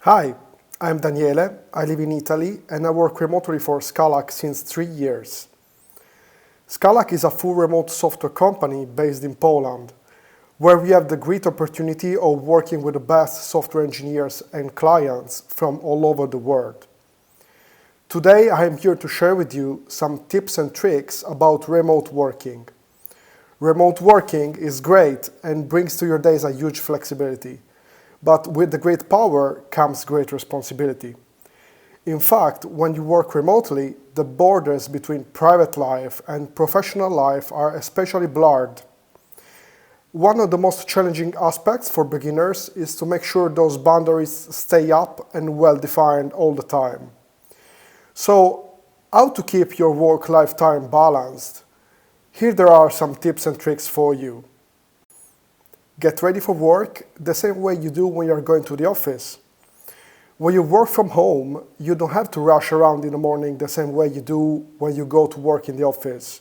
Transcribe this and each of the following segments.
Hi, I'm Daniele, I live in Italy and I work remotely for Scalac since 3 years. Scalac is a full remote software company based in Poland, where we have the great opportunity of working with the best software engineers and clients from all over the world. Today I am here to share with you some tips and tricks about remote working. Remote working is great and brings to your days a huge flexibility. But with the great power comes great responsibility. In fact, when you work remotely, the borders between private life and professional life are especially blurred. One of the most challenging aspects for beginners is to make sure those boundaries stay up and well defined all the time. So, how to keep your work-life time balanced? Here there are some tips and tricks for you. Get ready for work the same way you do when you're going to the office. When you work from home, you don't have to rush around in the morning the same way you do when you go to work in the office.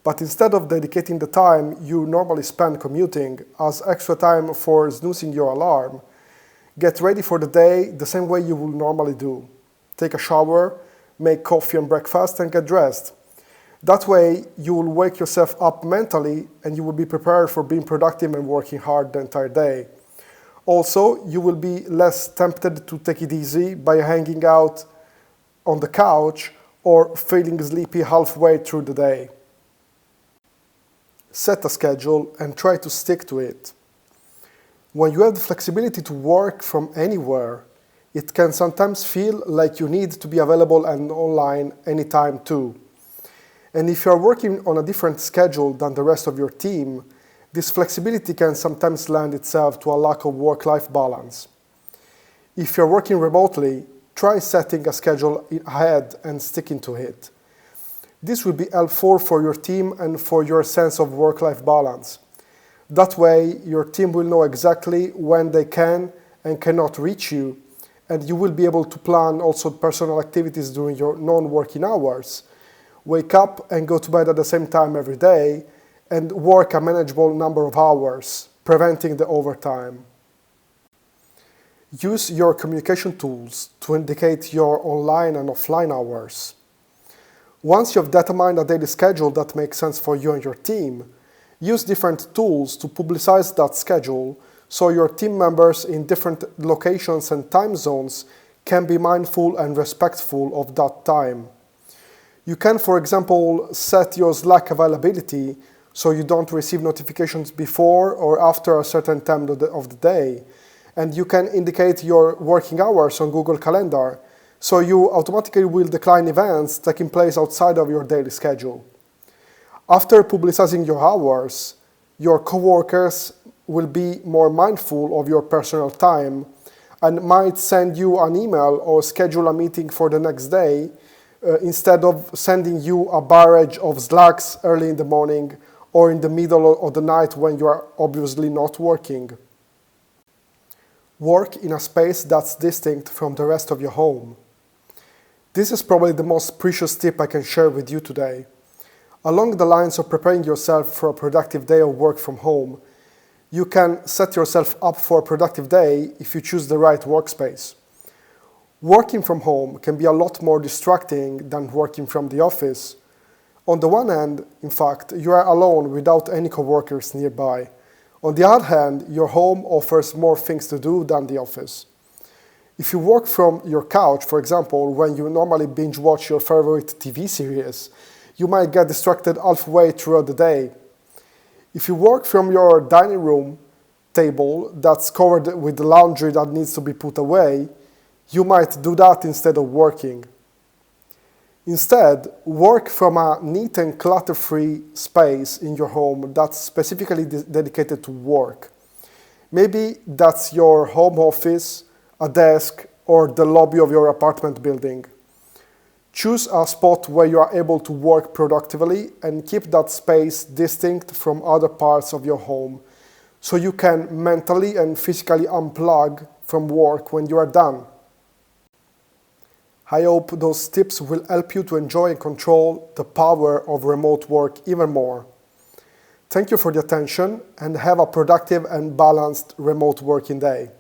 But instead of dedicating the time you normally spend commuting as extra time for snoozing your alarm, get ready for the day the same way you will normally do. Take a shower, make coffee and breakfast, and get dressed. That way, you will wake yourself up mentally and you will be prepared for being productive and working hard the entire day. Also, you will be less tempted to take it easy by hanging out on the couch or feeling sleepy halfway through the day. Set a schedule and try to stick to it. When you have the flexibility to work from anywhere, it can sometimes feel like you need to be available and online anytime too. And if you are working on a different schedule than the rest of your team, this flexibility can sometimes lend itself to a lack of work-life balance. If you're working remotely, try setting a schedule ahead and sticking to it. This will be helpful for your team and for your sense of work-life balance. That way, your team will know exactly when they can and cannot reach you, and you will be able to plan also personal activities during your non-working hours. Wake up and go to bed at the same time every day, and work a manageable number of hours, preventing the overtime. Use your communication tools to indicate your online and offline hours. Once you've determined a daily schedule that makes sense for you and your team, use different tools to publicize that schedule so your team members in different locations and time zones can be mindful and respectful of that time. You can, for example, set your Slack availability so you don't receive notifications before or after a certain time of the day. And you can indicate your working hours on Google Calendar so you automatically will decline events taking place outside of your daily schedule. After publicizing your hours, your coworkers will be more mindful of your personal time and might send you an email or schedule a meeting for the next day instead of sending you a barrage of Slacks early in the morning or in the middle of the night when you are obviously not working. Work in a space that's distinct from the rest of your home. This is probably the most precious tip I can share with you today. Along the lines of preparing yourself for a productive day of work from home, you can set yourself up for a productive day if you choose the right workspace. Working from home can be a lot more distracting than working from the office. On the one hand, in fact, you are alone without any coworkers nearby. On the other hand, your home offers more things to do than the office. If you work from your couch, for example, when you normally binge watch your favorite TV series, you might get distracted halfway throughout the day. If you work from your dining room table that's covered with laundry that needs to be put away, you might do that instead of working. Instead, work from a neat and clutter-free space in your home that's specifically dedicated to work. Maybe that's your home office, a desk, or the lobby of your apartment building. Choose a spot where you are able to work productively and keep that space distinct from other parts of your home so you can mentally and physically unplug from work when you are done. I hope those tips will help you to enjoy and control the power of remote work even more. Thank you for the attention and have a productive and balanced remote working day.